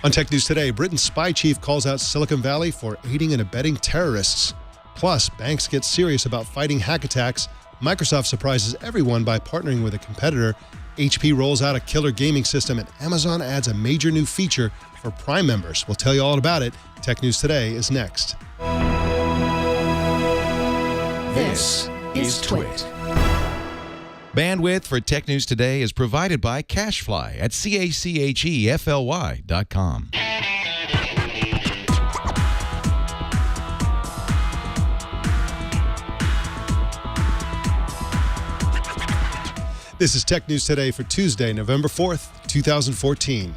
On Tech News Today, Britain's spy chief calls out Silicon Valley for aiding and abetting terrorists. Plus, banks get serious about fighting hack attacks. Microsoft surprises everyone by partnering with a competitor. HP rolls out a killer gaming system, and Amazon adds a major new feature for Prime members. We'll tell you all about it. Tech News Today is next. This is Twit. Bandwidth for Tech News Today is provided by CashFly at CACHEFLY.com. This is Tech News Today for Tuesday, November 4th, 2014.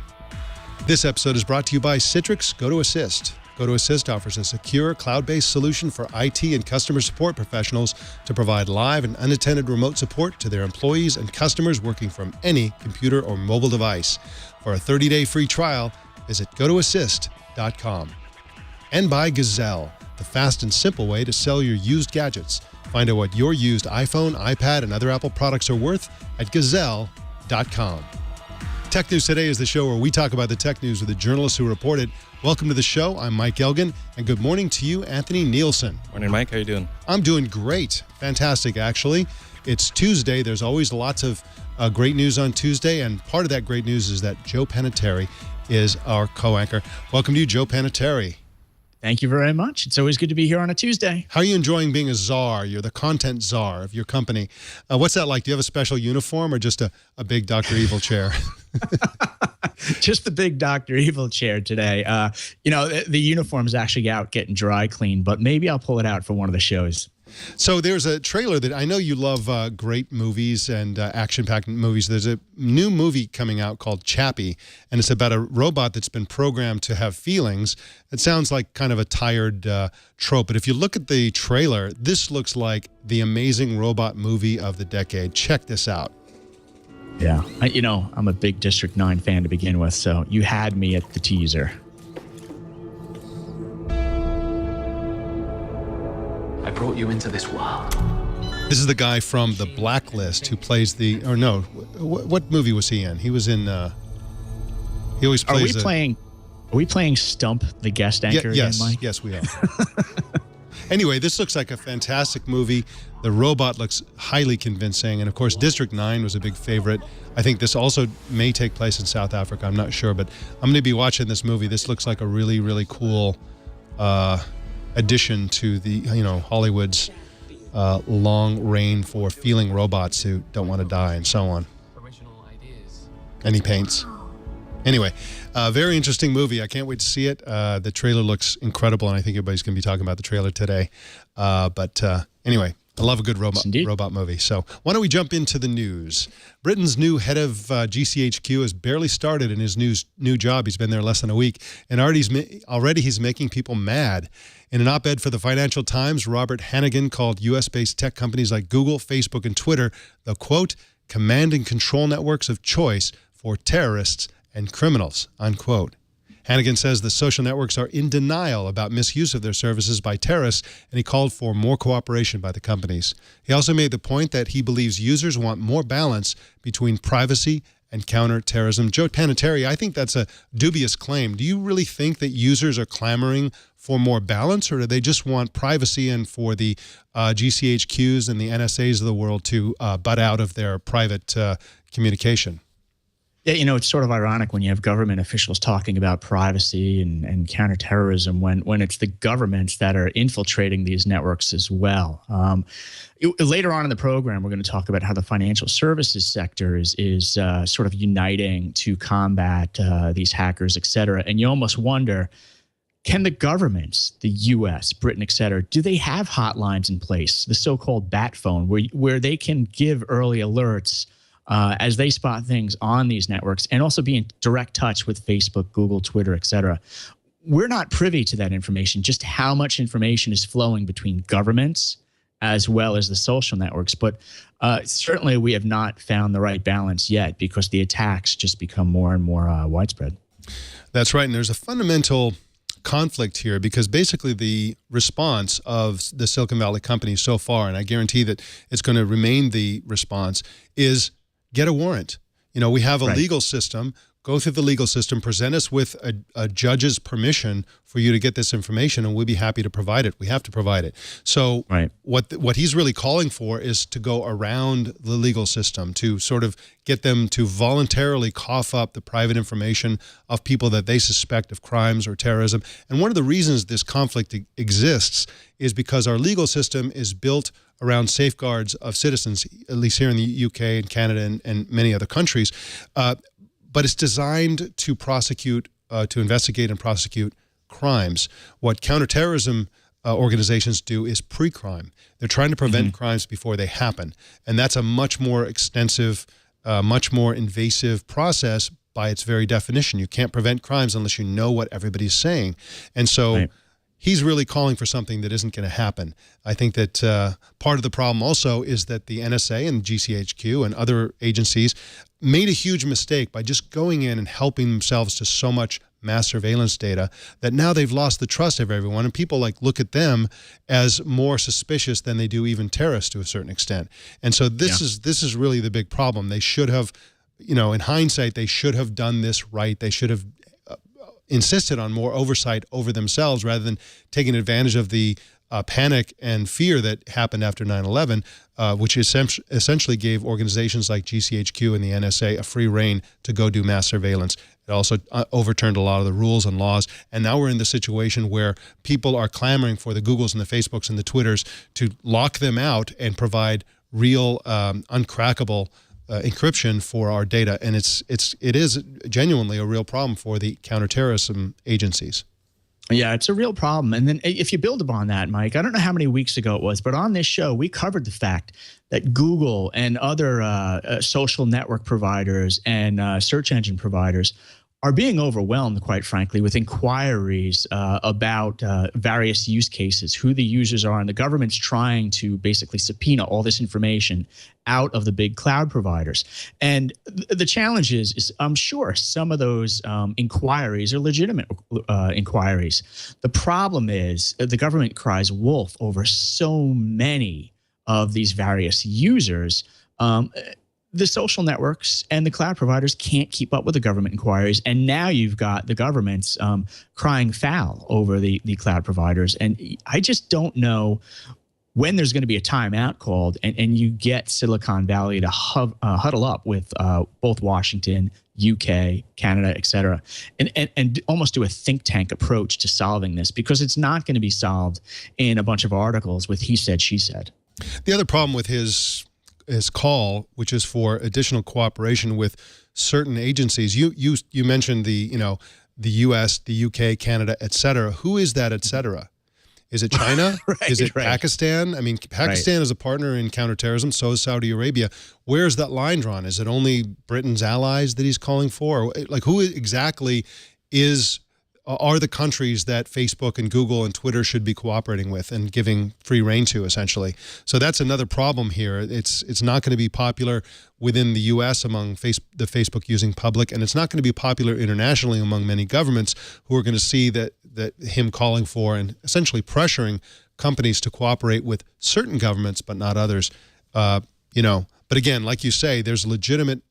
This episode is brought to you by Citrix GoToAssist. GoToAssist offers a secure, cloud-based solution for IT and customer support professionals to provide live and unattended remote support to their employees and customers working from any computer or mobile device. For a 30-day free trial, visit GoToAssist.com. And by Gazelle, the fast and simple way to sell your used gadgets. Find out what your used iPhone, iPad, and other Apple products are worth at Gazelle.com. Tech News Today is the show where we talk about the tech news with the journalists who report it. Welcome to the show. I'm Mike Elgan, and good morning to you, Anthony Nielsen. Morning, Mike. How you doing? I'm doing great. Fantastic, actually. It's Tuesday. There's always lots of great news on Tuesday, and part of that great news is that Joe Panettieri is our co-anchor. Welcome to you, Joe Panettieri. Thank you very much. It's always good to be here on a Tuesday. How are you enjoying being a czar? You're the content czar of your company. What's that like? Do you have a special uniform or just a big Dr. Evil chair? Just the big Dr. Evil chair today. The uniform's actually out getting dry cleaned, but maybe I'll pull it out for one of the shows. So there's a trailer that I know you love great movies and action-packed movies. There's a new movie coming out called Chappie, and it's about a robot that's been programmed to have feelings. It sounds like kind of a tired trope, but if you look at the trailer, this looks like the amazing robot movie of the decade. Check this out. Yeah, I'm a big District 9 fan to begin with, so you had me at the teaser. I brought you into this world. This is the guy from The Blacklist who plays what movie was he in? He was in, he always plays Are we playing Stump the guest anchor again, Mike? Yes, we are. Anyway, this looks like a fantastic movie. The robot looks highly convincing. And of course, District 9 was a big favorite. I think this also may take place in South Africa. I'm not sure, but I'm going to be watching this movie. This looks like a really, really cool addition to the Hollywood's long reign for feeling robots who don't want to die and so on. And he paints. Anyway, very interesting movie. I can't wait to see it. The trailer looks incredible, and I think everybody's going to be talking about the trailer today. Anyway, I love a good robot movie. So why don't we jump into the news? Britain's new head of GCHQ has barely started in his new job. He's been there less than a week, and already he's making people mad. In an op-ed for the Financial Times, Robert Hannigan called U.S.-based tech companies like Google, Facebook, and Twitter the, quote, command and control networks of choice for terrorists and criminals, unquote. Hannigan says the social networks are in denial about misuse of their services by terrorists, and he called for more cooperation by the companies. He also made the point that he believes users want more balance between privacy and counterterrorism. Joe Panettieri, I think that's a dubious claim. Do you really think that users are clamoring for more balance, or do they just want privacy and for the GCHQs and the NSAs of the world to butt out of their private communication? Yeah, it's sort of ironic when you have government officials talking about privacy and counterterrorism when it's the governments that are infiltrating these networks as well. Later on in the program, we're going to talk about how the financial services sector is sort of uniting to combat these hackers, et cetera. And you almost wonder, can the governments, the U.S., Britain, et cetera, do they have hotlines in place, the so-called bat phone, where they can give early alerts as they spot things on these networks, and also be in direct touch with Facebook, Google, Twitter, et cetera? We're not privy to that information, just how much information is flowing between governments as well as the social networks. But certainly we have not found the right balance yet, because the attacks just become more and more widespread. That's right. And there's a fundamental conflict here, because basically the response of the Silicon Valley companies so far, and I guarantee that it's going to remain the response, is get a warrant. We have a legal system. go through the legal system, present us with a judge's permission for you to get this information, and we'll be happy to provide it. We have to provide it. So what he's really calling for is to go around the legal system, to sort of get them to voluntarily cough up the private information of people that they suspect of crimes or terrorism. And one of the reasons this conflict exists is because our legal system is built around safeguards of citizens, at least here in the UK and Canada and many other countries. But it's designed to prosecute, to investigate and prosecute crimes. What counterterrorism organizations do is pre-crime. They're trying to prevent crimes before they happen. And that's a much more extensive, much more invasive process by its very definition. You can't prevent crimes unless you know what everybody's saying. And so he's really calling for something that isn't going to happen. I think that part of the problem also is that the NSA and GCHQ and other agencies made a huge mistake by just going in and helping themselves to so much mass surveillance data that now they've lost the trust of everyone, and people look at them as more suspicious than they do even terrorists to a certain extent. And so this is really the big problem. They should have, in hindsight, they should have done this right. They should have insisted on more oversight over themselves rather than taking advantage of the panic and fear that happened after 9/11, which essentially gave organizations like GCHQ and the NSA a free rein to go do mass surveillance. It also overturned a lot of the rules and laws. And now we're in the situation where people are clamoring for the Googles and the Facebooks and the Twitters to lock them out and provide real uncrackable encryption for our data. And it is genuinely a real problem for the counterterrorism agencies. Yeah, it's a real problem. And then if you build upon that, Mike, I don't know how many weeks ago it was, but on this show, we covered the fact that Google and other social network providers and search engine providers are being overwhelmed, quite frankly, with inquiries about various use cases, who the users are, and the government's trying to basically subpoena all this information out of the big cloud providers. And the challenge is I'm sure some of those inquiries are legitimate inquiries. The problem is the government cries wolf over so many of these various users. The social networks and the cloud providers can't keep up with the government inquiries. And now you've got the governments crying foul over the cloud providers. And I just don't know when there's going to be a timeout called and you get Silicon Valley to huddle up with both Washington, UK, Canada, et cetera, and almost do a think tank approach to solving this, because it's not going to be solved in a bunch of articles with he said, she said. The other problem with his call, which is for additional cooperation with certain agencies. You mentioned the U.S., the U.K., Canada, et cetera. Who is that, et cetera? Is it China? Is it Pakistan? I mean, Pakistan is a partner in counterterrorism. So is Saudi Arabia. Where's that line drawn? Is it only Britain's allies that he's calling for? Like, who exactly are the countries that Facebook and Google and Twitter should be cooperating with and giving free rein to, essentially? So that's another problem here. It's not going to be popular within the U.S. among the Facebook using public, and it's not going to be popular internationally among many governments who are going to see that him calling for and essentially pressuring companies to cooperate with certain governments but not others. But again, like you say, there's a legitimate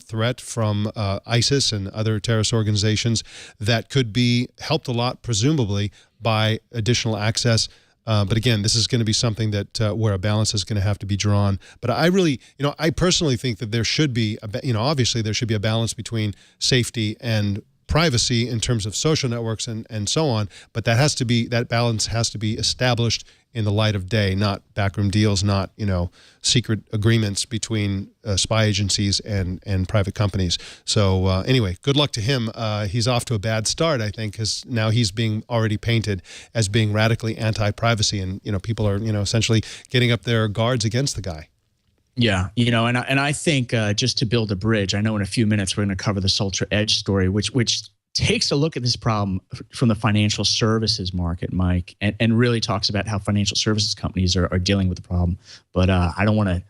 threat from ISIS and other terrorist organizations that could be helped a lot, presumably, by additional access. But again, this is going to be something that where a balance is going to have to be drawn. But I really, I personally think that there should be, obviously there should be a balance between safety and privacy in terms of social networks and so on. But that balance has to be established in the light of day, not backroom deals, not secret agreements between spy agencies and private companies. So anyway, good luck to him. He's off to a bad start, I think, because now he's being already painted as being radically anti-privacy, and people are essentially getting up their guards against the guy. Yeah, and I think just to build a bridge, I know in a few minutes we're going to cover the Ultra Edge story, which takes a look at this problem from the financial services market, Mike, and really talks about how financial services companies are dealing with the problem. But I don't want to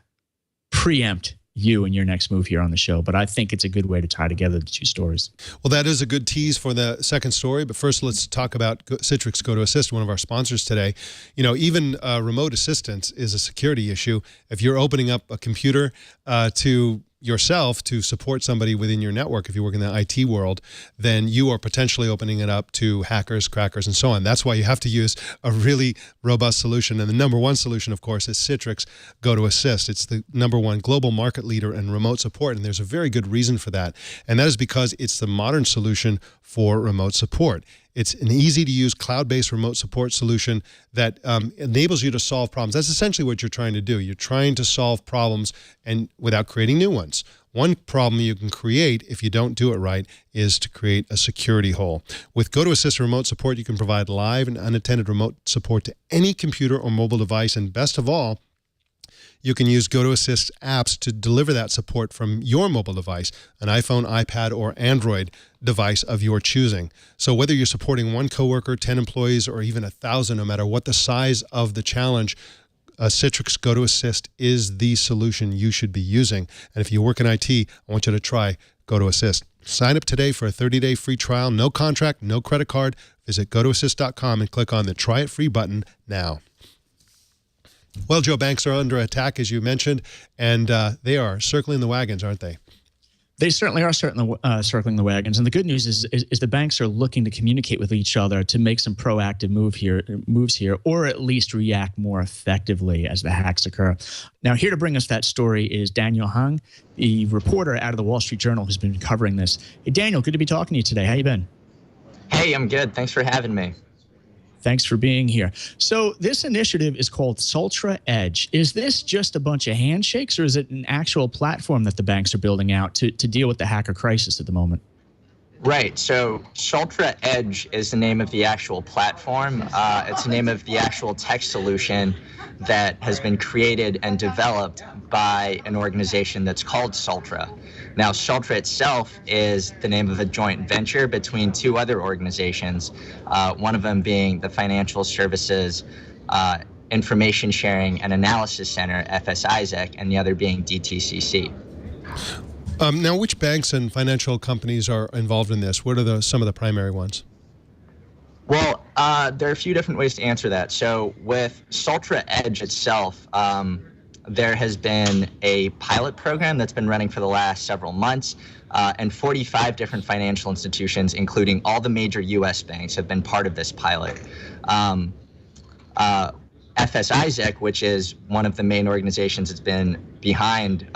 preempt you and your next move here on the show, but I think it's a good way to tie together the two stories. Well, that is a good tease for the second story, but first let's talk about Citrix Go to Assist, one of our sponsors today. Even remote assistance is a security issue. If you're opening up a computer to yourself to support somebody within your network, if you work in the IT world, then you are potentially opening it up to hackers, crackers, and so on. That's why you have to use a really robust solution. And the number one solution, of course, is Citrix GoToAssist. It's the number one global market leader in remote support, and there's a very good reason for that. And that is because it's the modern solution for remote support. It's an easy-to-use cloud-based remote support solution that enables you to solve problems. That's essentially what you're trying to do. You're trying to solve problems and without creating new ones. One problem you can create if you don't do it right is to create a security hole. With GoToAssist remote support, you can provide live and unattended remote support to any computer or mobile device, and best of all, you can use GoToAssist apps to deliver that support from your mobile device, an iPhone, iPad, or Android device of your choosing. So whether you're supporting one coworker, 10 employees, or even 1,000, no matter what the size of the challenge, Citrix GoToAssist is the solution you should be using. And if you work in IT, I want you to try GoToAssist. Sign up today for a 30-day free trial, no contract, no credit card. Visit GoToAssist.com and click on the Try It Free button now. Well, Joe, banks are under attack, as you mentioned, and they are circling the wagons, aren't they? They certainly are circling the wagons. And the good news is the banks are looking to communicate with each other to make some proactive moves here, or at least react more effectively as the hacks occur. Now, here to bring us that story is Daniel Huang, the reporter out of the Wall Street Journal who's been covering this. Hey, Daniel, good to be talking to you today. How you been? Hey, I'm good. Thanks for having me. Thanks for being here. So this initiative is called Sultra Edge. Is this just a bunch of handshakes, or is it an actual platform that the banks are building out to deal with the hacker crisis at the moment? Right. So Sultra Edge is the name of the actual platform. It's the name of the actual tech solution that has been created and developed by an organization that's called Sultra. Now, Sultra itself is the name of a joint venture between two other organizations, one of them being the Financial Services Information Sharing and Analysis Center, FS-ISAC, and the other being DTCC. Now, which banks and financial companies are involved in this? What are some of the primary ones? Well, there are a few different ways to answer that. So with Sultra Edge itself, there has been a pilot program that's been running for the last several months, and 45 different financial institutions, including all the major U.S. banks, have been part of this pilot. FS-ISAC, which is one of the main organizations that's been behind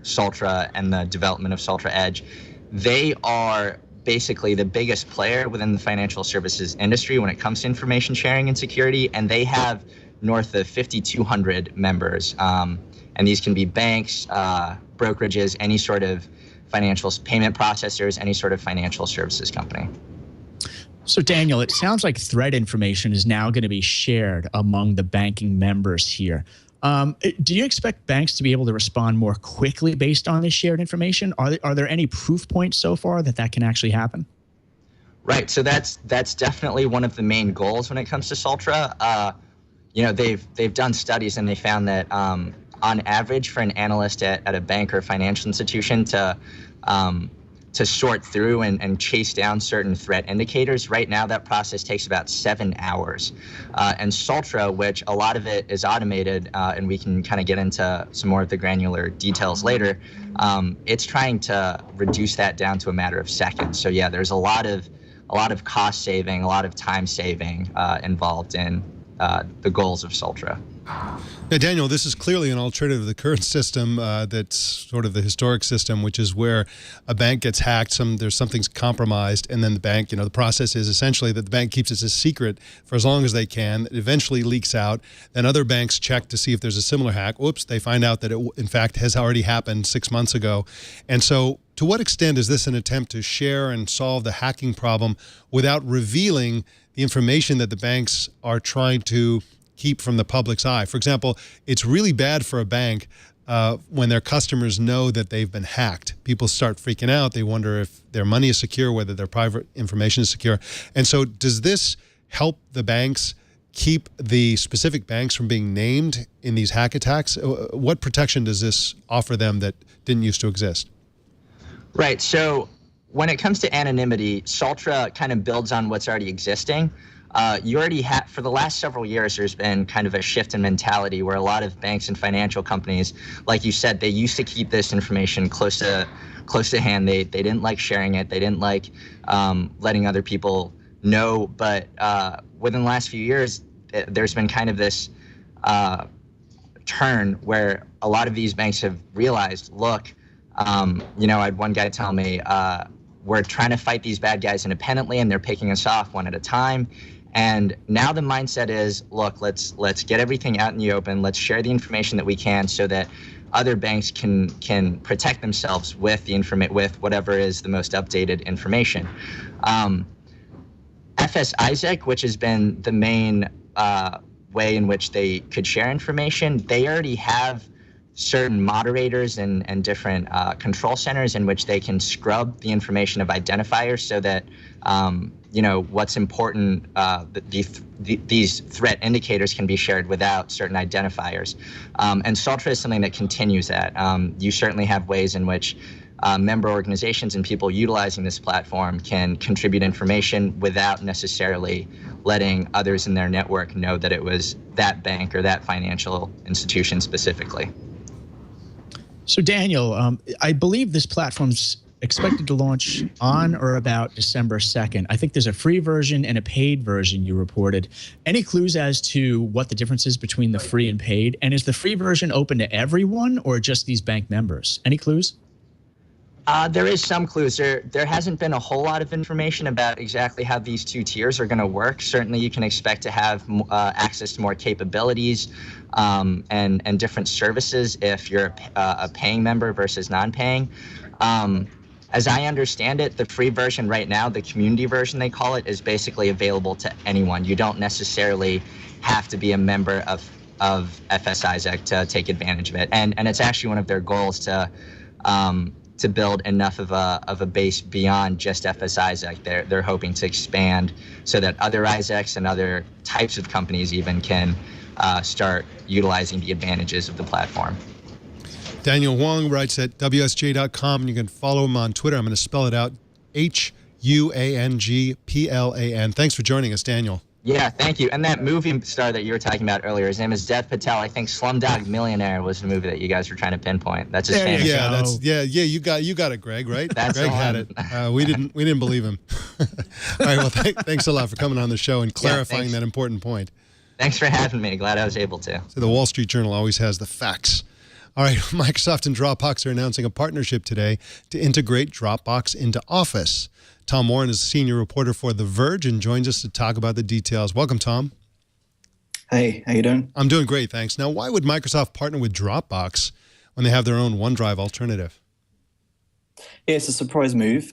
Sultra and the development of Sultra Edge, they are basically the biggest player within the financial services industry when it comes to information sharing and security, and they have north of 5,200 members. And these can be banks, brokerages, any sort of financial payment processors, any sort of financial services company. So, Daniel, it sounds like threat information is now going to be shared among the banking members here. Do you expect banks to be able to respond more quickly based on this shared information? Are there any proof points so far that can actually happen? Right. So that's definitely one of the main goals when it comes to Sultra. They've done studies, and they found that on average, for an analyst at a bank or financial institution to sort through and chase down certain threat indicators, right now that process takes about 7 hours. And Sultra, which a lot of it is automated, and we can kind of get into some more of the granular details later, it's trying to reduce that down to a matter of seconds. So yeah, there's a lot of cost saving, a lot of time saving involved in the goals of Sultra. Now, Daniel, this is clearly an alternative to the current system that's sort of the historic system, which is where a bank gets hacked, there's something's compromised, and then the bank, the process is essentially that the bank keeps it a secret for as long as they can. It eventually leaks out. Then other banks check to see if there's a similar hack. Oops, they find out that it, in fact, has already happened 6 months ago. And so to what extent is this an attempt to share and solve the hacking problem without revealing the information that the banks are trying to keep from the public's eye? For example, it's really bad for a bank when their customers know that they've been hacked. People start freaking out. They wonder if their money is secure, whether their private information is secure. And so does this help the banks keep the specific banks from being named in these hack attacks? What protection does this offer them that didn't used to exist? Right. So when it comes to anonymity, Sultra kind of builds on what's already existing. you already have, for the last several years, there's been kind of a shift in mentality where a lot of banks and financial companies, like you said, they used to keep this information close to hand. They didn't like sharing it. They didn't like letting other people know. But within the last few years, there's been kind of this turn where a lot of these banks have realized, look, you know, I had one guy tell me, we're trying to fight these bad guys independently, and they're picking us off one at a time. And now the mindset is, look, let's get everything out in the open. Let's share the information that we can, so that other banks can protect themselves with with whatever is the most updated information. FS Isaac, which has been the main way in which they could share information, they already have certain moderators and different control centers in which they can scrub the information of identifiers, so that you know, what's important, these threat indicators can be shared without certain identifiers. And Saltra is something that continues that. You certainly have ways in which member organizations and people utilizing this platform can contribute information without necessarily letting others in their network know that it was that bank or that financial institution specifically. So Daniel, I believe this platform's expected to launch on or about December 2nd. I think there's a free version and a paid version you reported. Any clues as to what the difference is between the free and paid? And is the free version open to everyone or just these bank members? Any clues? There is some clues. There hasn't been a whole lot of information about exactly how these two tiers are going to work. Certainly, you can expect to have access to more capabilities and different services if you're a paying member versus non-paying. As I understand it, the free version right now, the community version they call it, is basically available to anyone. You don't necessarily have to be a member of FS Isaac to take advantage of it. And it's actually one of their goals to build enough of a base beyond just FS Isaac. They're hoping to expand so that other Isaacs and other types of companies even can start utilizing the advantages of the platform. Daniel Huang writes at WSJ.com, and you can follow him on Twitter. I'm going to spell it out, HUANGPLAN. Thanks for joining us, Daniel. Yeah, thank you. And that movie star that you were talking about earlier, his name is Dev Patel. I think Slumdog Millionaire was the movie that you guys were trying to pinpoint. That's his famous. Yeah, you got it, Greg. Right? That's Greg had it. We didn't believe him. All right. Well, thanks a lot for coming on the show and clarifying that important point. Thanks for having me. Glad I was able to. So the Wall Street Journal always has the facts. All right, Microsoft and Dropbox are announcing a partnership today to integrate Dropbox into Office. Tom Warren is a senior reporter for The Verge and joins us to talk about the details. Welcome, Tom. Hey, how you doing? I'm doing great, thanks. Now, why would Microsoft partner with Dropbox when they have their own OneDrive alternative? Yeah, it's a surprise move.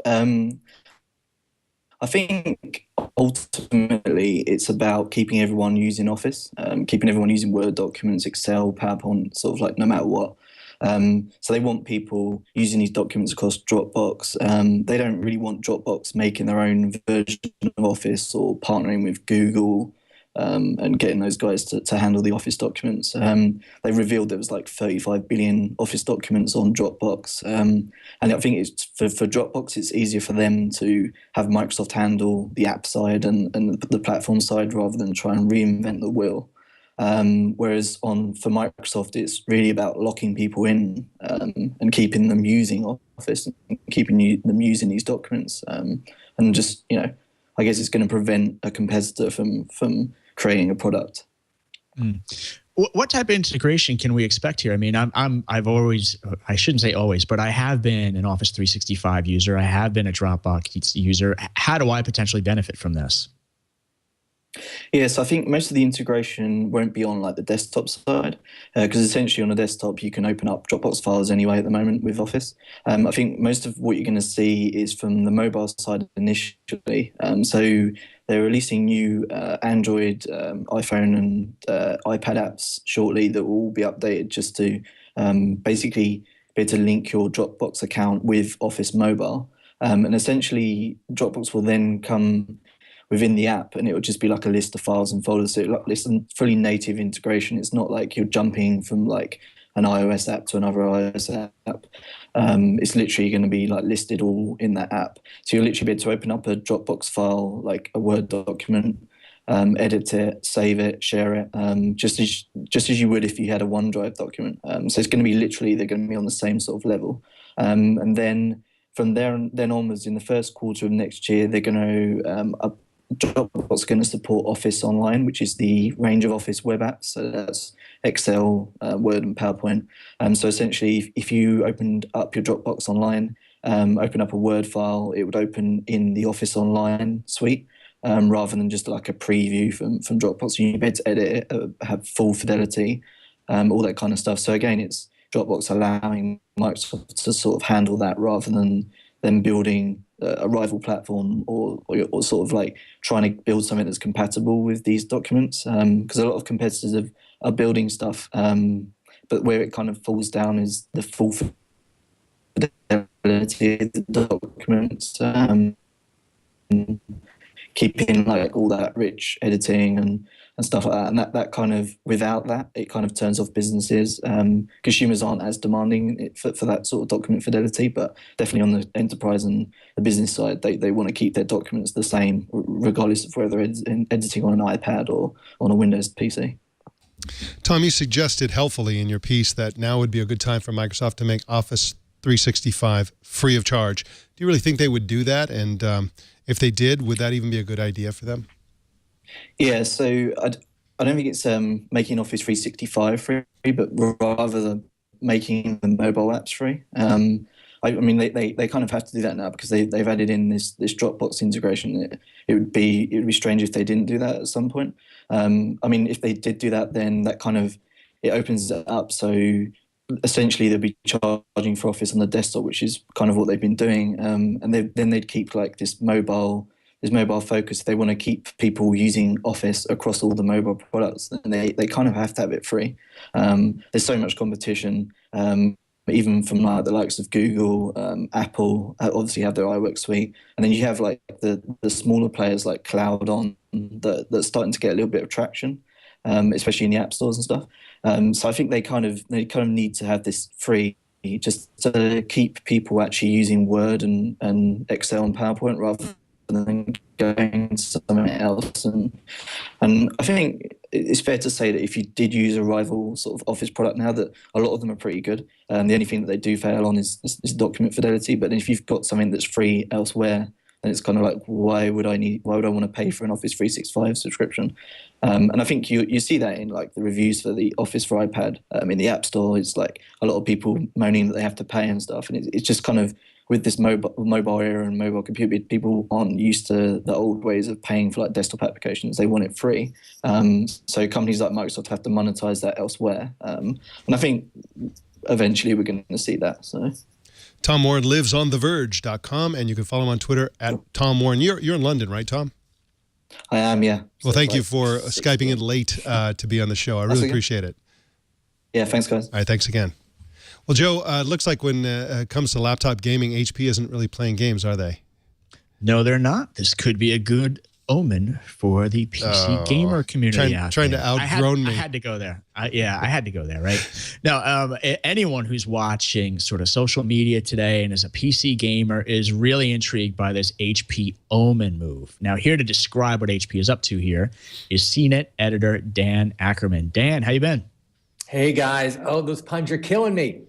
I think ultimately it's about keeping everyone using Office, keeping everyone using Word documents, Excel, PowerPoint, sort of like no matter what. So they want people using these documents across Dropbox. They don't really want Dropbox making their own version of Office or partnering with Google and getting those guys to handle the Office documents. They revealed there was like 35 billion Office documents on Dropbox. And I think it's for Dropbox, it's easier for them to have Microsoft handle the app side and the platform side rather than try and reinvent the wheel. Whereas for Microsoft, it's really about locking people in and keeping them using Office and keeping them using these documents. And just, I guess it's going to prevent a competitor from creating a product. What type of integration can we expect here? I mean, I've always, I shouldn't say always, but I have been an Office 365 user. I have been a Dropbox user. How do I potentially benefit from this? Yeah, so I think most of the integration won't be on like the desktop side, because essentially on a desktop you can open up Dropbox files anyway at the moment with Office. I think most of what you're going to see is from the mobile side initially. So they're releasing new Android, iPhone and iPad apps shortly that will all be updated just to basically be able to link your Dropbox account with Office Mobile. And essentially Dropbox will then come within the app, and it would just be like a list of files and folders. So it's a fully native integration. It's not like you're jumping from like an iOS app to another iOS app. It's literally going to be like listed all in that app. So you'll literally be able to open up a Dropbox file, like a Word document, edit it, save it, share it, just as you would if you had a OneDrive document. So it's going to be literally, they're going to be on the same sort of level. And then from then onwards, in the first quarter of next year, they're going to Dropbox is going to support Office Online, which is the range of Office web apps. So that's Excel, Word, and PowerPoint. So essentially, if you opened up your Dropbox Online, open up a Word file, it would open in the Office Online suite, rather than just like a preview from Dropbox. You'd be able to edit it, have full fidelity, all that kind of stuff. So again, it's Dropbox allowing Microsoft to sort of handle that rather than them building a rival platform or sort of like trying to build something that's compatible with these documents. Because a lot of competitors are building stuff, but where it kind of falls down is the full fidelity of the documents, keeping like all that rich editing and stuff like that. And that kind of, without that, it kind of turns off businesses. Consumers aren't as demanding for that sort of document fidelity, but definitely on the enterprise and the business side, they want to keep their documents the same, regardless of whether they're editing on an iPad or on a Windows PC. Tom, you suggested helpfully in your piece that now would be a good time for Microsoft to make Office 365 free of charge. Do you really think they would do that? And if they did, would that even be a good idea for them? Yeah, so I don't think it's making Office 365 free, but rather than making the mobile apps free. I mean, they kind of have to do that now because they've added in this Dropbox integration. It would be strange if they didn't do that at some point. I mean, if they did do that, then that kind of, it opens it up. So essentially, they'll be charging for Office on the desktop, which is kind of what they've been doing. And then they'd keep like this mobile focus. They want to keep people using Office across all the mobile products, and they kind of have to have it free. There's so much competition, even from like the likes of Google, Apple, obviously have their iWork suite, and then you have like the smaller players like Cloud On that's starting to get a little bit of traction, especially in the app stores and stuff. So I think they kind of need to have this free, just to keep people actually using Word and Excel and PowerPoint rather than going to something else. And I think it's fair to say that if you did use a rival sort of Office product now, that a lot of them are pretty good. The only thing that they do fail on is document fidelity. But if you've got something that's free elsewhere, then it's kind of like, why would I want to pay for an Office 365 subscription? And I think you see that in like the reviews for the Office for iPad. In the App Store, it's like a lot of people moaning that they have to pay and stuff. And it's just kind of, with this mobile era and mobile computer, people aren't used to the old ways of paying for like desktop applications. They want it free. So companies like Microsoft have to monetize that elsewhere. And I think eventually we're going to see that. So, Tom Warren lives on TheVerge.com, and you can follow him on Twitter at Tom Warren. You're in London, right, Tom? I am, yeah. Well, thank you for Skyping in late to be on the show. I really appreciate it. Yeah, thanks, guys. All right, thanks again. Well, Joe, it looks like when it comes to laptop gaming, HP isn't really playing games, are they? No, they're not. This could be a good omen for the PC gamer community trying to outgrown me. I had to go there. I had to go there, right? Now, anyone who's watching sort of social media today and is a PC gamer is really intrigued by this HP Omen move. Now, here to describe what HP is up to here is CNET editor Dan Ackerman. Dan, how you been? Hey, guys. Oh, those puns are killing me.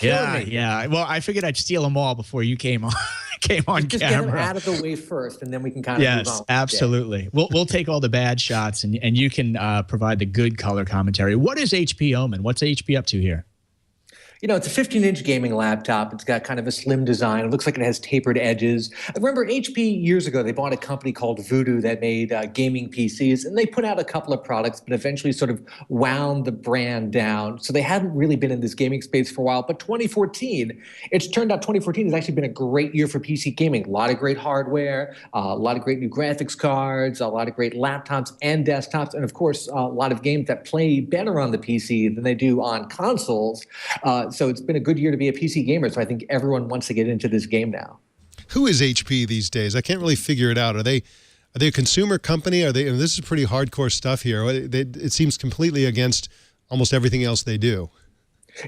Yeah. Well, I figured I'd steal them all before you came on. Just camera. Get them out of the way first, and then we can kind of move on. Yes, absolutely. We'll take all the bad shots, and you can provide the good color commentary. What is HP Omen? What's HP up to here? You know, it's a 15-inch gaming laptop. It's got kind of a slim design. It looks like it has tapered edges. I remember HP years ago, they bought a company called Voodoo that made gaming PCs, and they put out a couple of products, but eventually sort of wound the brand down. So they hadn't really been in this gaming space for a while. But 2014, it's turned out 2014 has actually been a great year for PC gaming. A lot of great hardware, a lot of great new graphics cards, a lot of great laptops and desktops, and of course, a lot of games that play better on the PC than they do on consoles. So it's been a good year to be a PC gamer. So I think everyone wants to get into this game now. Who is HP these days? I can't really figure it out. Are they a consumer company? Are they? And this is pretty hardcore stuff here. It seems completely against almost everything else they do.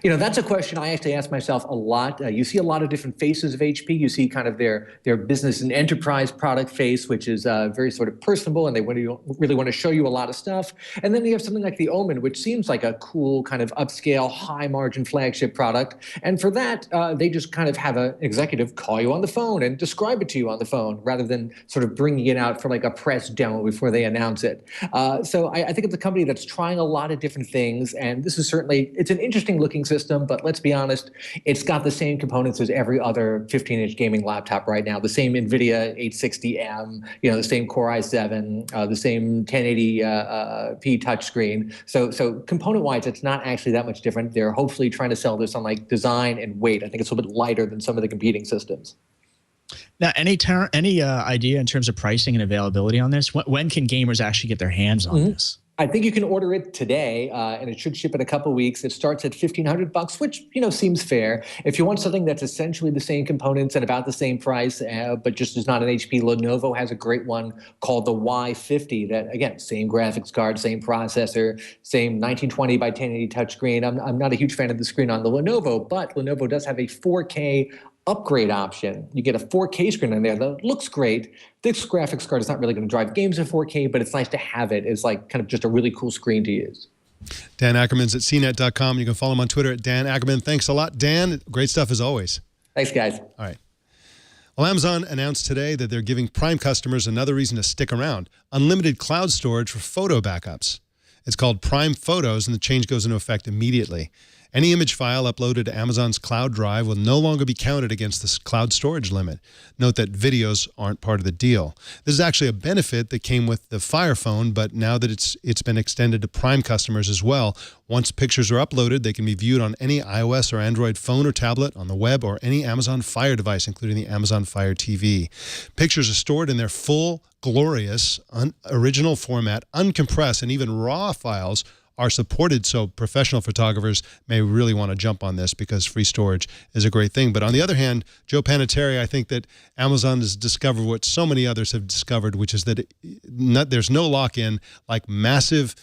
That's a question I actually ask myself a lot. You see a lot of different faces of HP. You see kind of their business and enterprise product face, which is very sort of personable, and they really want to show you a lot of stuff. And then you have something like the Omen, which seems like a cool kind of upscale, high-margin flagship product. And for that, they just kind of have an executive call you on the phone and describe it to you on the phone, rather than sort of bringing it out for like a press demo before they announce it. So I think it's a company that's trying a lot of different things, and this is certainly, it's an interesting looking system, but let's be honest, it's got the same components as every other 15-inch gaming laptop right now. The same NVIDIA 860M, the same Core i7, the same 1080p touchscreen. So component-wise, it's not actually that much different. They're hopefully trying to sell this on like design and weight. I think it's a little bit lighter than some of the competing systems. Now, any idea in terms of pricing and availability on this? When can gamers actually get their hands on this? I think you can order it today, and it should ship in a couple of weeks. It starts at $1,500, which seems fair. If you want something that's essentially the same components and about the same price, but just is not an HP, Lenovo has a great one called the Y50. That again, same graphics card, same processor, same 1920 by 1080 touchscreen. I'm not a huge fan of the screen on the Lenovo, but Lenovo does have a 4K upgrade option. You get a 4K screen in there that looks great. This graphics card is not really going to drive games in 4K, but it's nice to have it as like kind of just a really cool screen to use. Dan Ackerman's at cnet.com. You can follow him on Twitter at Dan Ackerman. Thanks a lot, Dan. Great stuff as always. Thanks, guys. All right. Well, Amazon announced today that they're giving Prime customers another reason to stick around: unlimited cloud storage for photo backups. It's called Prime Photos, and the change goes into effect immediately. Any image file uploaded to Amazon's cloud drive will no longer be counted against this cloud storage limit. Note that videos aren't part of the deal. This is actually a benefit that came with the Fire Phone, but now that it's been extended to Prime customers as well. Once pictures are uploaded, they can be viewed on any iOS or Android phone or tablet, on the web, or any Amazon Fire device, including the Amazon Fire TV. Pictures are stored in their full, glorious, original format, uncompressed, and even RAW files are supported, so professional photographers may really want to jump on this because free storage is a great thing. But on the other hand, Joe Panettieri, I think that Amazon has discovered what so many others have discovered, which is that there's no lock-in like massive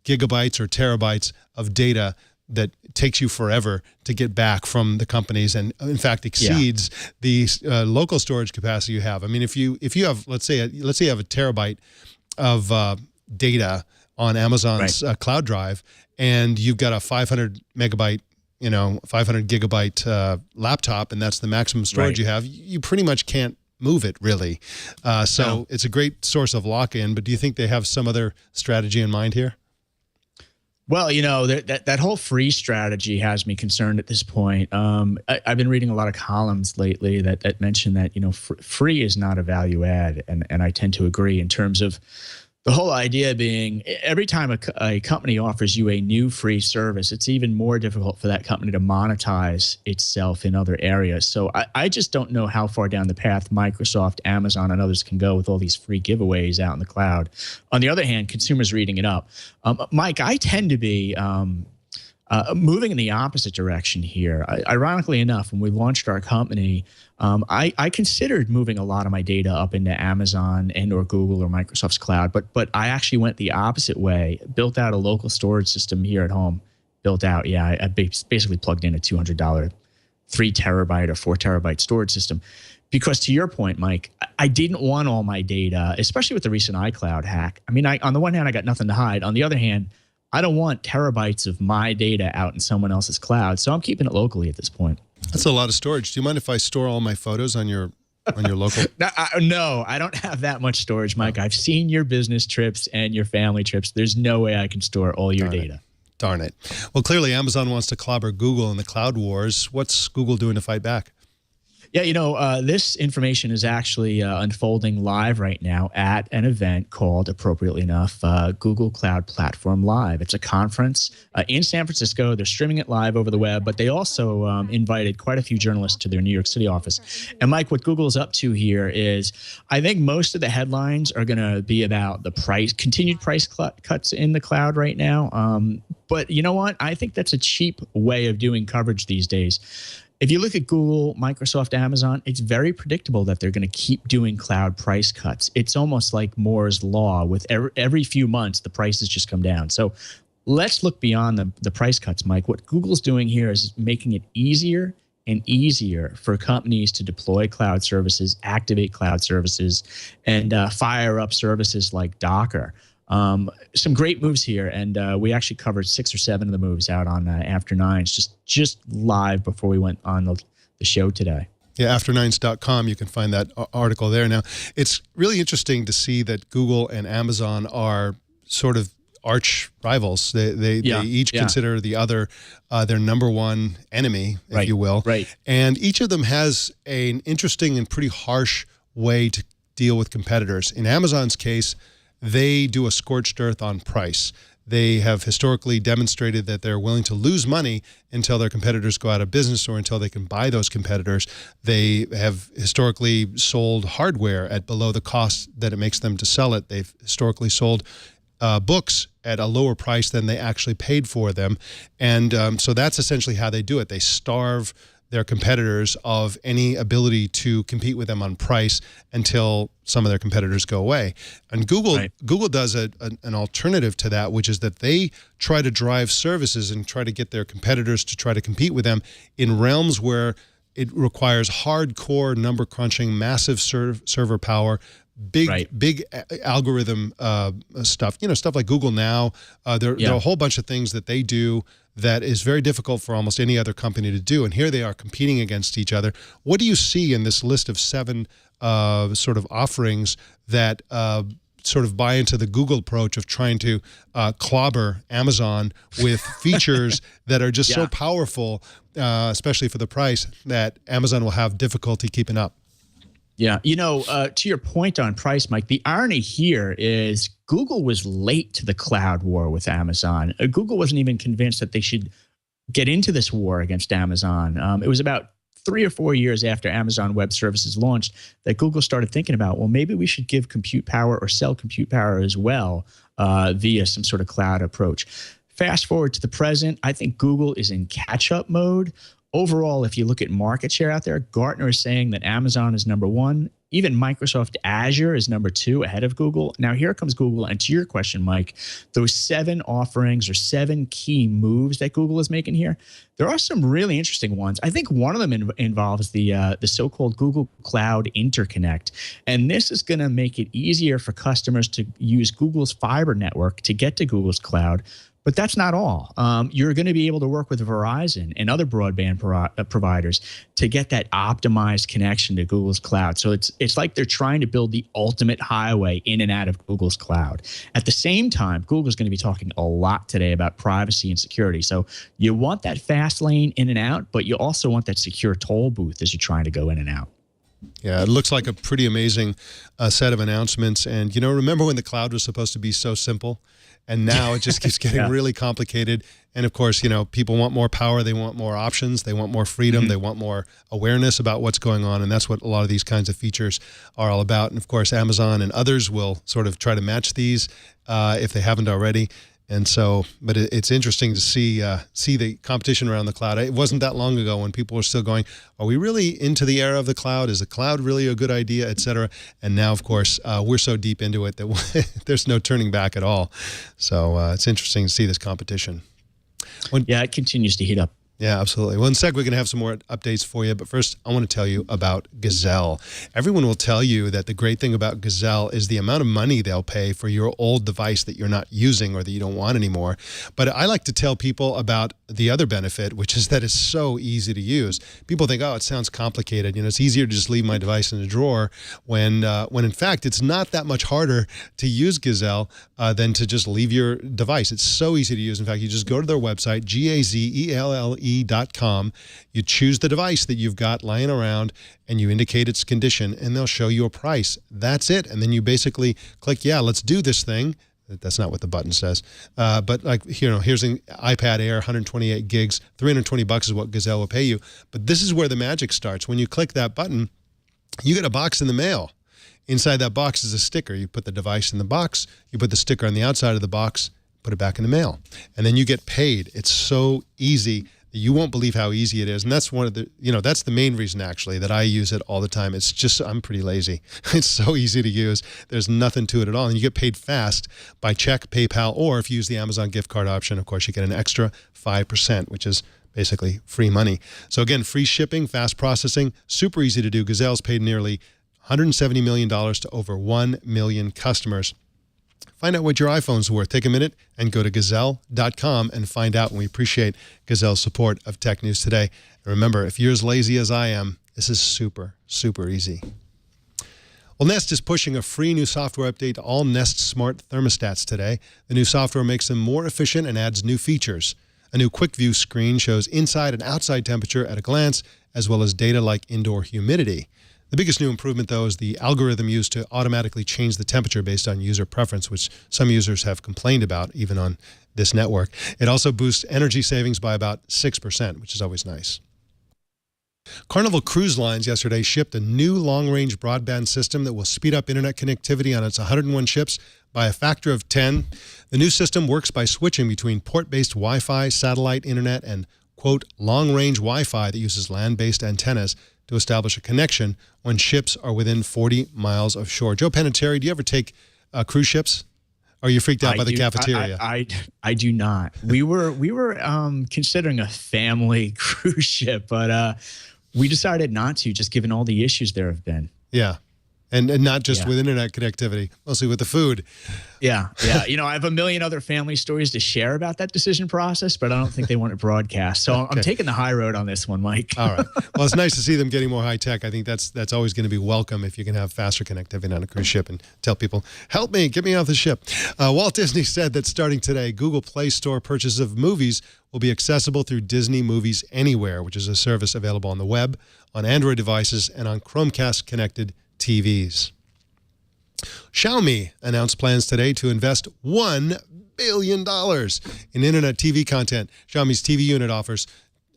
gigabytes or terabytes of data that takes you forever to get back from the companies, and in fact exceeds the local storage capacity you have. I mean, if you have, let's say you have a terabyte of data on Amazon's cloud drive, and you've got a 500 megabyte, 500 gigabyte laptop, and that's the maximum storage you have, you pretty much can't move it, really. So it's a great source of lock-in, but do you think they have some other strategy in mind here? Well, that whole free strategy has me concerned at this point. I've been reading a lot of columns lately that mention that, free is not a value add, and I tend to agree in terms of the whole idea being every time a company offers you a new free service, it's even more difficult for that company to monetize itself in other areas. So I just don't know how far down the path Microsoft, Amazon, and others can go with all these free giveaways out in the cloud. On the other hand, consumers are eating it up. Mike, I tend to be moving in the opposite direction here. Ironically enough, when we launched our company, I considered moving a lot of my data up into Amazon and or Google or Microsoft's cloud, but I actually went the opposite way, built out a local storage system here at home. I basically plugged in a $200 3 terabyte or 4 terabyte storage system. Because to your point, Mike, I didn't want all my data, especially with the recent iCloud hack. I mean, on the one hand, I got nothing to hide. On the other hand, I don't want terabytes of my data out in someone else's cloud, so I'm keeping it locally at this point. That's a lot of storage. Do you mind if I store all my photos on your local? No, I don't have that much storage, Mike. I've seen your business trips and your family trips. There's no way I can store all your data. Darn it. Well, clearly Amazon wants to clobber Google in the cloud wars. What's Google doing to fight back? Yeah, this information is actually unfolding live right now at an event called, appropriately enough, Google Cloud Platform Live. It's a conference in San Francisco. They're streaming it live over the web, but they also invited quite a few journalists to their New York City office. And Mike, what Google's up to here is, I think most of the headlines are going to be about the continued price cuts in the cloud right now. But you know what? I think that's a cheap way of doing coverage these days. If you look at Google, Microsoft, Amazon, it's very predictable that they're going to keep doing cloud price cuts. It's almost like Moore's law. With every few months, the prices just come down. So let's look beyond the price cuts, Mike. What Google's doing here is making it easier and easier for companies to deploy cloud services, activate cloud services, and fire up services like Docker. Some great moves here, and we actually covered 6 or 7 of the moves out on After Nines just live before we went on the show today. Yeah, afternines.com, you can find that article there. Now, it's really interesting to see that Google and Amazon are sort of arch rivals. They each consider the other their number one enemy, if you will. Right. And each of them has an interesting and pretty harsh way to deal with competitors. In Amazon's case, they do a scorched earth on price. They have historically demonstrated that they're willing to lose money until their competitors go out of business or until they can buy those competitors. They have historically sold hardware at below the cost that it makes them to sell it. They've historically sold books at a lower price than they actually paid for them. And so that's essentially how they do it. They starve their competitors of any ability to compete with them on price until some of their competitors go away. And Google does an alternative to that, which is that they try to drive services and try to get their competitors to try to compete with them in realms where it requires hardcore number crunching, massive server power, big algorithm stuff. Stuff like Google Now. There are a whole bunch of things that they do that is very difficult for almost any other company to do. And here they are competing against each other. What do you see in this list of 7 sort of offerings that sort of buy into the Google approach of trying to clobber Amazon with features that are just so powerful, especially for the price, that Amazon will have difficulty keeping up? Yeah. To your point on price, Mike, the irony here is Google was late to the cloud war with Amazon. Google wasn't even convinced that they should get into this war against Amazon. It was about 3 or 4 years after Amazon Web Services launched that Google started thinking about, well, maybe we should give compute power or sell compute power as well via some sort of cloud approach. Fast forward to the present, I think Google is in catch-up mode. Overall, if you look at market share out there, Gartner is saying that Amazon is number 1. Even Microsoft Azure is number 2 ahead of Google. Now, here comes Google. And to your question, Mike, those 7 offerings or 7 key moves that Google is making here, there are some really interesting ones. I think one of them involves the so-called Google Cloud Interconnect. And this is going to make it easier for customers to use Google's fiber network to get to Google's cloud. But that's not all. You're going to be able to work with Verizon and other broadband providers to get that optimized connection to Google's cloud. So it's like they're trying to build the ultimate highway in and out of Google's cloud. At the same time, Google's going to be talking a lot today about privacy and security. So you want that fast lane in and out, but you also want that secure toll booth as you're trying to go in and out. Yeah, it looks like a pretty amazing set of announcements. And, remember when the cloud was supposed to be so simple? And now it just keeps getting really complicated. And, of course, people want more power. They want more options. They want more freedom. They want more awareness about what's going on. And that's what a lot of these kinds of features are all about. And, of course, Amazon and others will sort of try to match these if they haven't already. And so, but it's interesting to see the competition around the cloud. It wasn't that long ago when people were still going, are we really into the era of the cloud? Is the cloud really a good idea, et cetera? And now, of course, we're so deep into it that there's no turning back at all. So it's interesting to see this competition. It continues to heat up. Yeah, absolutely. Well, in a sec, we're going to have some more updates for you. But first, I want to tell you about Gazelle. Everyone will tell you that the great thing about Gazelle is the amount of money they'll pay for your old device that you're not using or that you don't want anymore. But I like to tell people about the other benefit, which is that it's so easy to use. People think, oh, it sounds complicated. It's easier to just leave my device in a drawer when in fact, it's not that much harder to use Gazelle than to just leave your device. It's so easy to use. In fact, you just go to their website, GAZELLE.com. You choose the device that you've got lying around and you indicate its condition and they'll show you a price. That's it. And then you basically click, yeah, let's do this thing. That's not what the button says. But here's an iPad Air, 128 gigs, $320 is what Gazelle will pay you. But this is where the magic starts. When you click that button, you get a box in the mail. Inside that box is a sticker. You put the device in the box, you put the sticker on the outside of the box, put it back in the mail, and then you get paid. It's so easy. You won't believe how easy it is. And that's one of the, that's the main reason actually that I use it all the time. It's just, I'm pretty lazy. It's so easy to use. There's nothing to it at all. And you get paid fast by check, PayPal, or if you use the Amazon gift card option, of course, you get an extra 5%, which is basically free money. So again, free shipping, fast processing, super easy to do. Gazelle's paid nearly $170 million to over 1 million customers. Find out what your iPhone's worth. Take a minute and go to Gazelle.com and find out. And we appreciate Gazelle's support of Tech News Today. And remember, if you're as lazy as I am, this is super, super easy. Well, Nest is pushing a free new software update to all Nest smart thermostats today. The new software makes them more efficient and adds new features. A new quick view screen shows inside and outside temperature at a glance, as well as data like indoor humidity. The biggest new improvement, though, is the algorithm used to automatically change the temperature based on user preference, which some users have complained about, even on this network. It also boosts energy savings by about 6%, which is always nice. Carnival Cruise Lines yesterday shipped a new long-range broadband system that will speed up internet connectivity on its 101 ships by a factor of 10. The new system works by switching between port-based Wi-Fi, satellite internet, and, quote, long-range Wi-Fi that uses land-based antennas to establish a connection when ships are within 40 miles of shore. Joe Panettieri, do you ever take cruise ships? Or are you freaked out by the cafeteria? I do not. We were considering a family cruise ship, but we decided not to, just given all the issues there have been. Yeah. And not just with internet connectivity, mostly with the food. Yeah. I have a million other family stories to share about that decision process, but I don't think they want it broadcast. So I'm taking the high road on this one, Mike. All right. Well, it's nice to see them getting more high tech. I think that's always going to be welcome if you can have faster connectivity on a cruise ship and tell people, help me, get me off the ship. Walt Disney said that starting today, Google Play Store purchases of movies will be accessible through Disney Movies Anywhere, which is a service available on the web, on Android devices, and on Chromecast-connected TVs. Xiaomi announced plans today to invest $1 billion in internet TV content. Xiaomi's TV unit offers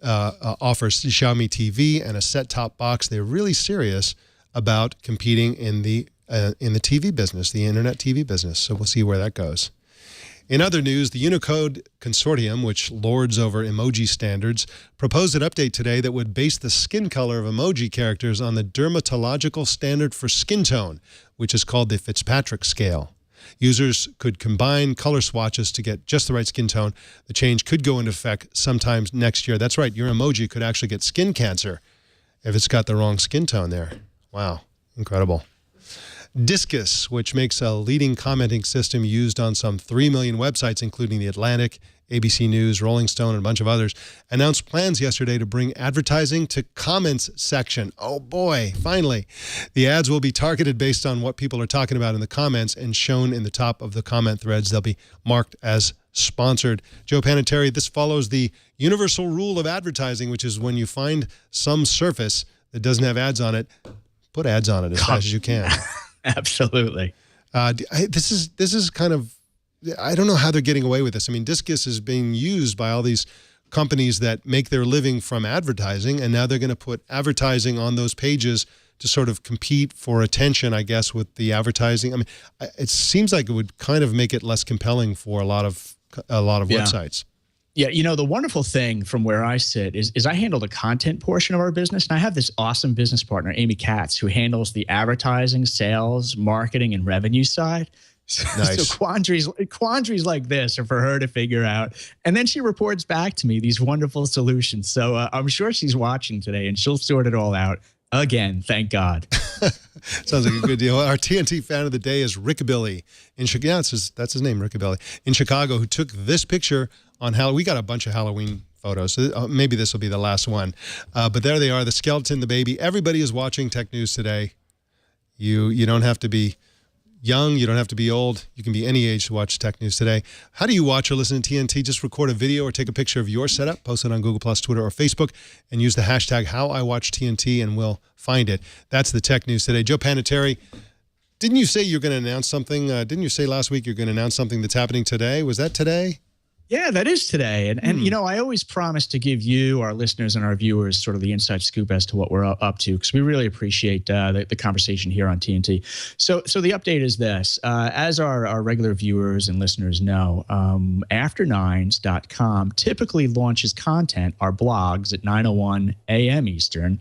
Xiaomi TV and a set-top box. They're really serious about competing in the TV business, the internet TV business. So we'll see where that goes. In other news, the Unicode Consortium, which lords over emoji standards, proposed an update today that would base the skin color of emoji characters on the dermatological standard for skin tone, which is called the Fitzpatrick scale. Users could combine color swatches to get just the right skin tone. The change could go into effect sometime next year. That's right, your emoji could actually get skin cancer if it's got the wrong skin tone there. Wow, incredible. Discus, which makes a leading commenting system used on some 3 million websites, including The Atlantic, ABC News, Rolling Stone, and a bunch of others, announced plans yesterday to bring advertising to comments section. Oh boy, finally. The ads will be targeted based on what people are talking about in the comments and shown in the top of the comment threads. They'll be marked as sponsored. Joe Panettieri, this follows the universal rule of advertising, which is when you find some surface that doesn't have ads on it, put ads on it as fast as you can. Absolutely. This is kind of, I don't know how they're getting away with this. I mean, Discus is being used by all these companies that make their living from advertising, and now they're going to put advertising on those pages to sort of compete for attention, I guess, with the advertising. I mean, it seems like it would kind of make it less compelling for a lot of websites. Yeah, the wonderful thing from where I sit is I handle the content portion of our business, and I have this awesome business partner, Amy Katz, who handles the advertising, sales, marketing, and revenue side. Nice. So quandaries like this are for her to figure out. And then she reports back to me these wonderful solutions. So I'm sure she's watching today, and she'll sort it all out. Again, thank God. Sounds like a good deal. Our TNT fan of the day is Rickabilly in Chicago. Yeah, that's his name, Rickabilly, in Chicago, who took this picture on Halloween. We got a bunch of Halloween photos. So maybe this will be the last one. But there they are, the skeleton, the baby. Everybody is watching Tech News Today. You don't have to be young. You don't have to be old. You can be any age to watch Tech News Today. How do you watch or listen to TNT? Just record a video or take a picture of your setup, post it on Google+, Twitter, or Facebook, and use the hashtag #HowIWatchTNT, and we'll find it. That's the Tech News Today. Joe Panettieri, didn't you say you're going to announce something? Didn't you say last week you're going to announce something that's happening today? Was that today? Yeah, that is today. And you know, I always promise to give you, our listeners and our viewers, sort of the inside scoop as to what we're up to, because we really appreciate the conversation here on TNT. So the update is this. As our regular viewers and listeners know, After9s.com typically launches content, our blogs, at 9:01 a.m. Eastern.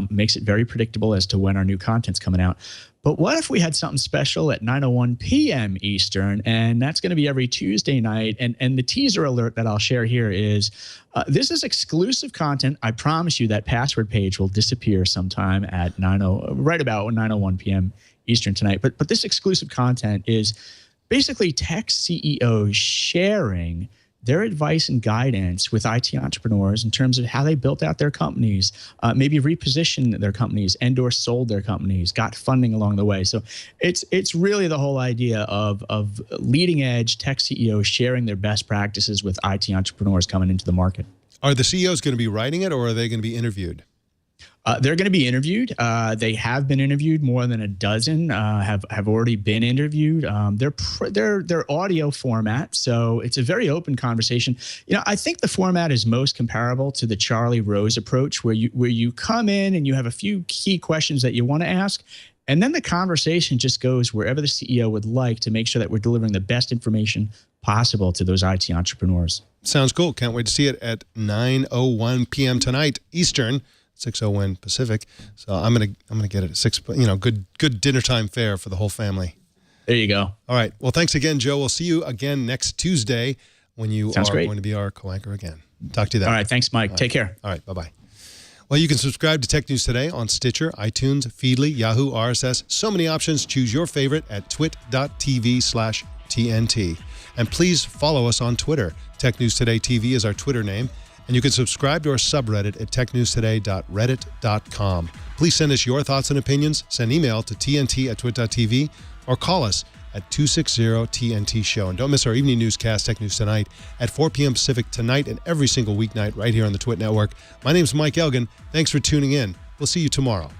Makes it very predictable as to when our new content's coming out. But what if we had something special at 9:01 p.m. Eastern, and that's going to be every Tuesday night. And the teaser alert that I'll share here is this is exclusive content. I promise you that password page will disappear sometime at right about 9:01 p.m. Eastern tonight. But this exclusive content is basically tech CEOs sharing their advice and guidance with IT entrepreneurs in terms of how they built out their companies, maybe repositioned their companies and/or sold their companies, got funding along the way. So it's really the whole idea of leading edge tech CEOs sharing their best practices with IT entrepreneurs coming into the market. Are the CEOs going to be writing it, or are they going to be interviewed? They're going to be interviewed. They have been interviewed. More than a dozen have already been interviewed. They're audio format, so it's a very open conversation. You know, I think the format is most comparable to the Charlie Rose approach, where you come in and you have a few key questions that you want to ask, and then the conversation just goes wherever the CEO would like to make sure that we're delivering the best information possible to those IT entrepreneurs. Sounds cool. Can't wait to see it at 9:01 p.m. tonight Eastern. 6:01 Pacific. So I'm gonna get it at 6. You know, good dinner time fare for the whole family. There you go. All right. Well, thanks again, Joe. We'll see you again next Tuesday when you Sounds great. going to be our co-anchor again. Talk to you then. All right. Thanks, Mike. All right. Take care. All right. Bye-bye. Well, you can subscribe to Tech News Today on Stitcher, iTunes, Feedly, Yahoo, RSS. So many options. Choose your favorite at twit.tv/TNT. And please follow us on Twitter. Tech News Today TV is our Twitter name. And you can subscribe to our subreddit at technewstoday.reddit.com. Please send us your thoughts and opinions. Send email to tnt@twit.tv or call us at 260-TNT-SHOW. And don't miss our evening newscast, Tech News Tonight, at 4 p.m. Pacific tonight and every single weeknight right here on the Twit Network. My name's Mike Elgan. Thanks for tuning in. We'll see you tomorrow.